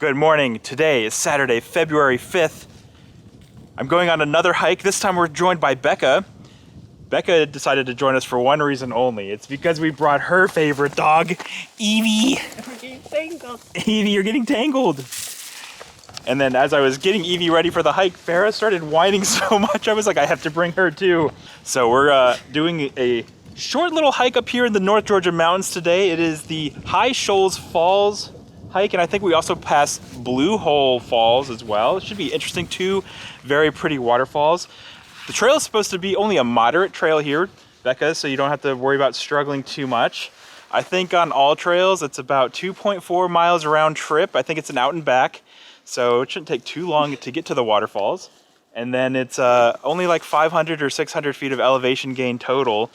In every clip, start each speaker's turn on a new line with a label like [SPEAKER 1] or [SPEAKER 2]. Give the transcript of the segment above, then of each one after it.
[SPEAKER 1] Good morning. Today is Saturday, February 5th. I'm going on another hike. This time we're joined by Becca. Becca decided to join us for one reason only. It's because we brought her favorite dog, Eevee.
[SPEAKER 2] We're getting tangled.
[SPEAKER 1] Eevee, you're getting tangled. And then as I was getting Eevee ready for the hike, Pharah started whining so much, I was like, I have to bring her too. So we're doing a short little hike up here in the North Georgia mountains today. It is the High Shoals Falls hike, and I think we also passed Blue Hole Falls as well. It should be interesting. Two very pretty waterfalls. The trail is supposed to be only a moderate trail here, Becca, so you don't have to worry about struggling too much. I think on all trails it's about 2.4 miles round trip. I think it's an out and back, so it shouldn't take too long to get to the waterfalls. And then it's only like 500 or 600 feet of elevation gain total.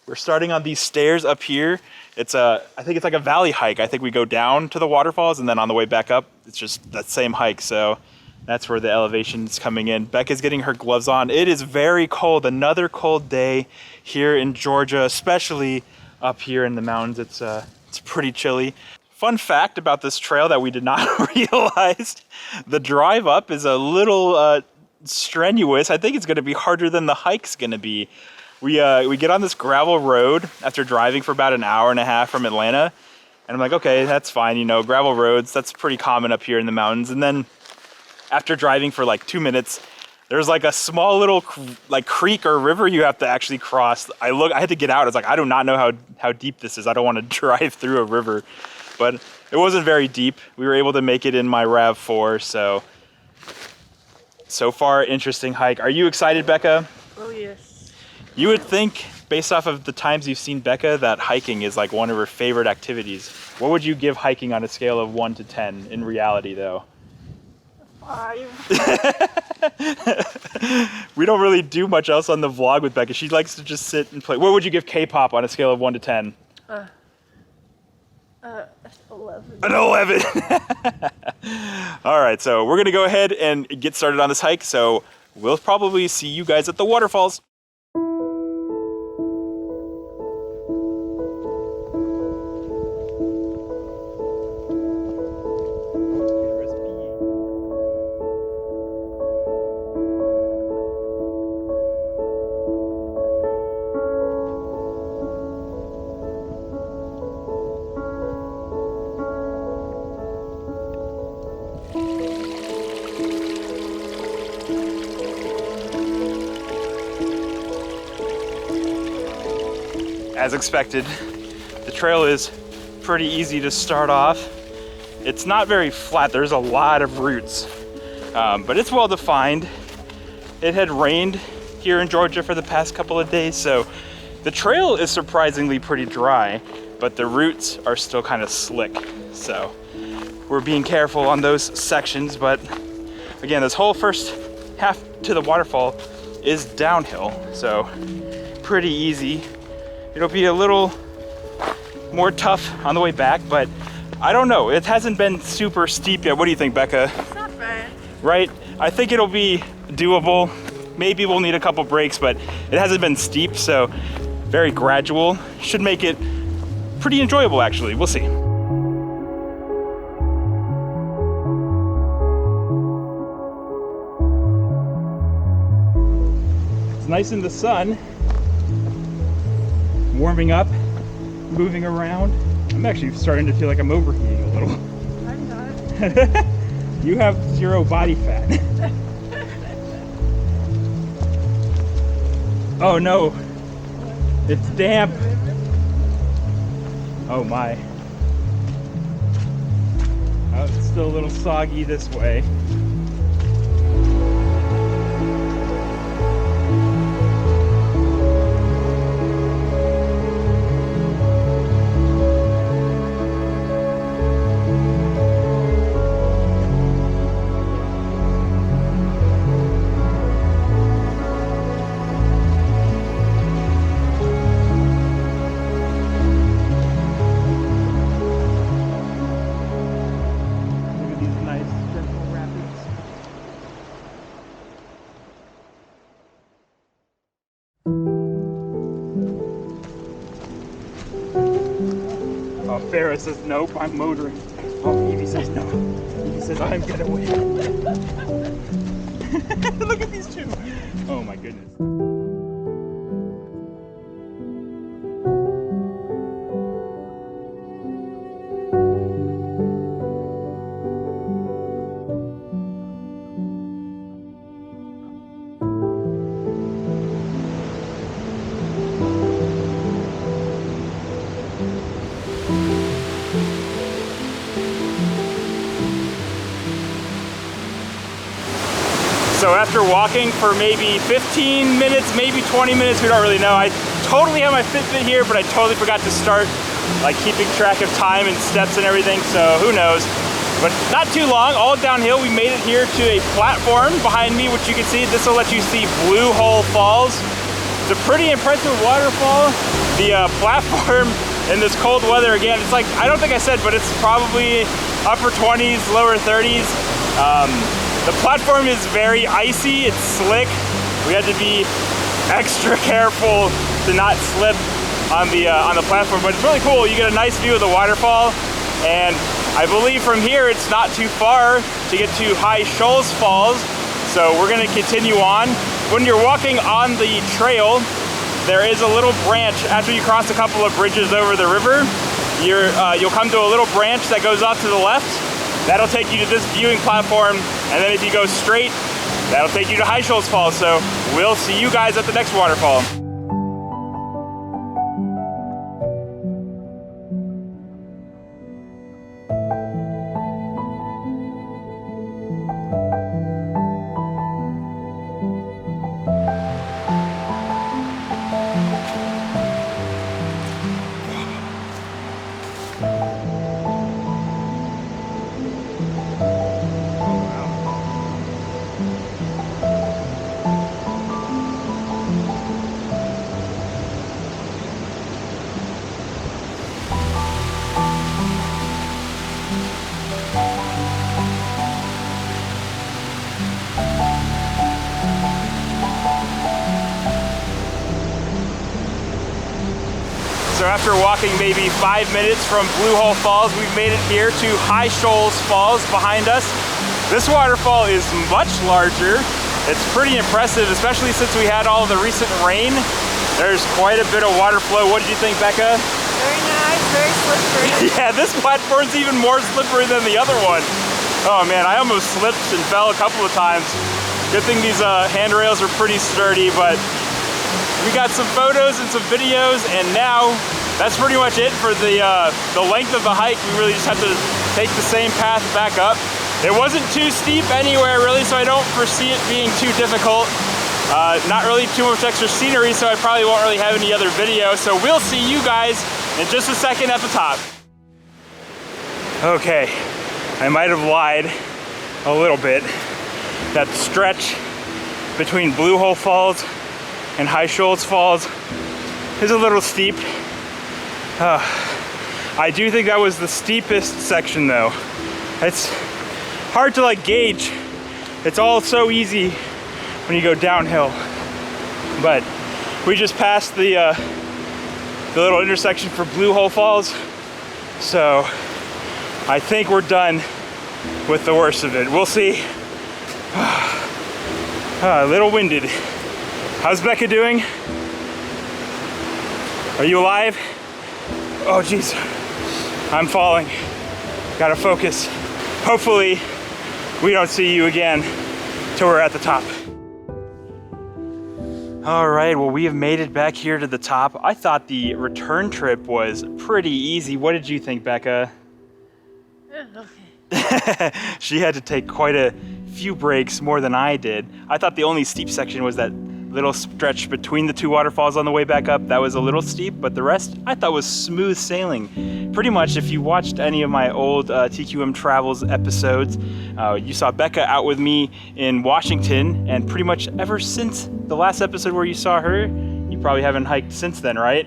[SPEAKER 1] We're starting on these stairs up here. It's I think it's like a valley hike. I think we go down to the waterfalls and then on the way back up, it's just that same hike. So that's where the elevation's coming in. Becca's getting her gloves on. It is very cold. Another cold day here in Georgia, especially up here in the mountains. It's pretty chilly. Fun fact about this trail that we did not realize, the drive up is a little strenuous. I think it's gonna be harder than the hike's gonna be. We get on this gravel road after driving for about an hour and a half from Atlanta. And I'm like, okay, that's fine. You know, gravel roads, that's pretty common up here in the mountains. And then after driving for like 2 minutes, there's like a small little like creek or river you have to actually cross. I had to get out. I was like, I do not know how deep this is. I don't want to drive through a river, but it wasn't very deep. We were able to make it in my RAV4. So far, interesting hike. Are you excited, Becca?
[SPEAKER 2] Oh, yes.
[SPEAKER 1] You would think, based off of the times you've seen Becca, that hiking is like one of her favorite activities. What would you give hiking on a scale of 1 to 10 in reality, though?
[SPEAKER 2] 5.
[SPEAKER 1] We don't really do much else on the vlog with Becca. She likes to just sit and play. What would you give K-pop on a scale of 1 to 10?
[SPEAKER 2] 11.
[SPEAKER 1] An 11. All right, so we're gonna go ahead and get started on this hike. So we'll probably see you guys at the waterfalls. As expected, the trail is pretty easy to start off. It's not very flat, there's a lot of roots, but it's well defined. It had rained here in Georgia for the past couple of days, so the trail is surprisingly pretty dry, but the roots are still kind of slick. So we're being careful on those sections, but again, this whole first half to the waterfall is downhill, so pretty easy. It'll be a little more tough on the way back, but I don't know. It hasn't been super steep yet. What do you think, Becca?
[SPEAKER 2] It's not bad.
[SPEAKER 1] Right? I think it'll be doable. Maybe we'll need a couple breaks, but it hasn't been steep, so very gradual. Should make it pretty enjoyable, actually. We'll see. It's nice in the sun. Warming up, moving around. I'm actually starting to feel like I'm overheating a little.
[SPEAKER 2] I'm not.
[SPEAKER 1] You have 0 body fat. Oh no, it's damp. Oh my. Oh, it's still a little soggy this way. Pharah says nope, I'm motoring. Oh, Eevee says no. Eevee He says, I'm gonna win. Look at these two. Oh my goodness. So after walking for maybe 15 minutes, maybe 20 minutes, we don't really know. I totally have my Fitbit here, but I totally forgot to start like keeping track of time and steps and everything, so who knows. But not too long, all downhill, we made it here to a platform behind me, which you can see. This will let you see Blue Hole Falls. It's a pretty impressive waterfall. The platform in this cold weather, again, it's like, I don't think I said, but it's probably upper 20s, lower 30s. The platform is very icy, it's slick. We had to be extra careful to not slip on the platform, but it's really cool. You get a nice view of the waterfall, and I believe from here it's not too far to get to High Shoals Falls, so we're gonna continue on. When you're walking on the trail, there is a little branch. After you cross a couple of bridges over the river, you'll come to a little branch that goes off to the left. That'll take you to this viewing platform, and then if you go straight, that'll take you to High Shoals Falls. So we'll see you guys at the next waterfall. So after walking maybe 5 minutes from Blue Hole Falls, we've made it here to High Shoals Falls behind us. This waterfall is much larger. It's pretty impressive, especially since we had all the recent rain. There's quite a bit of water flow. What did you think, Becca?
[SPEAKER 2] Very nice, very slippery.
[SPEAKER 1] Yeah, this platform's even more slippery than the other one. Oh man, I almost slipped and fell a couple of times. Good thing these handrails are pretty sturdy, but we got some photos and some videos, and now that's pretty much it for the length of the hike. We really just have to take the same path back up. It wasn't too steep anywhere really, so I don't foresee it being too difficult. Not really too much extra scenery, so I probably won't really have any other video. So we'll see you guys in just a second at the top. Okay, I might have lied a little bit. That stretch between Blue Hole Falls and High Shoals Falls is a little steep. I do think that was the steepest section though. It's hard to like gauge. It's all so easy when you go downhill. But we just passed the little intersection for Blue Hole Falls. So I think we're done with the worst of it. We'll see. A little winded. How's Becca doing? Are you alive? Oh geez, I'm falling. Gotta focus. Hopefully we don't see you again till we're at the top. All right, well, we have made it back here to the top. I thought the return trip was pretty easy. What did you think, Becca?
[SPEAKER 2] Okay.
[SPEAKER 1] She had to take quite a few breaks, more than I did. I thought the only steep section was that little stretch between the two waterfalls on the way back up. That was a little steep, but the rest I thought was smooth sailing. Pretty much, if you watched any of my old TQM Travels episodes, you saw Becca out with me in Washington, and pretty much ever since the last episode where you saw her, you probably haven't hiked since then, right?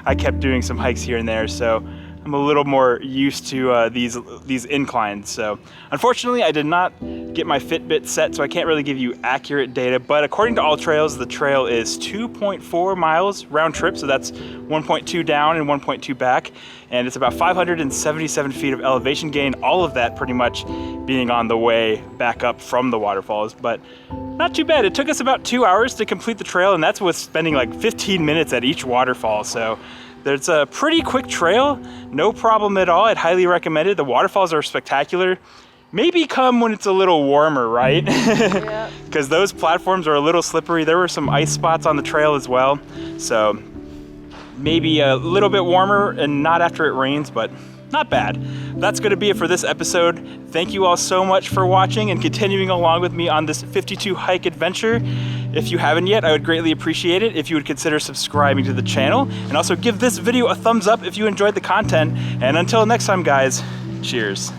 [SPEAKER 1] I kept doing some hikes here and there, so I'm a little more used to these inclines. So unfortunately, I did not get my Fitbit set, so I can't really give you accurate data, but according to All Trails, the trail is 2.4 miles round trip, so that's 1.2 down and 1.2 back, and it's about 577 feet of elevation gain, all of that pretty much being on the way back up from the waterfalls, but not too bad. It took us about 2 hours to complete the trail, and that's with spending like 15 minutes at each waterfall, so it's a pretty quick trail, no problem at all. I'd highly recommend it. The waterfalls are spectacular. Maybe come when it's a little warmer, right?
[SPEAKER 2] Yeah.
[SPEAKER 1] Because those platforms are a little slippery. There were some ice spots on the trail as well. So maybe a little bit warmer and not after it rains, but not bad. That's gonna be it for this episode. Thank you all so much for watching and continuing along with me on this 52 hike adventure. If you haven't yet, I would greatly appreciate it if you would consider subscribing to the channel, and also give this video a thumbs up if you enjoyed the content. And until next time, guys, cheers.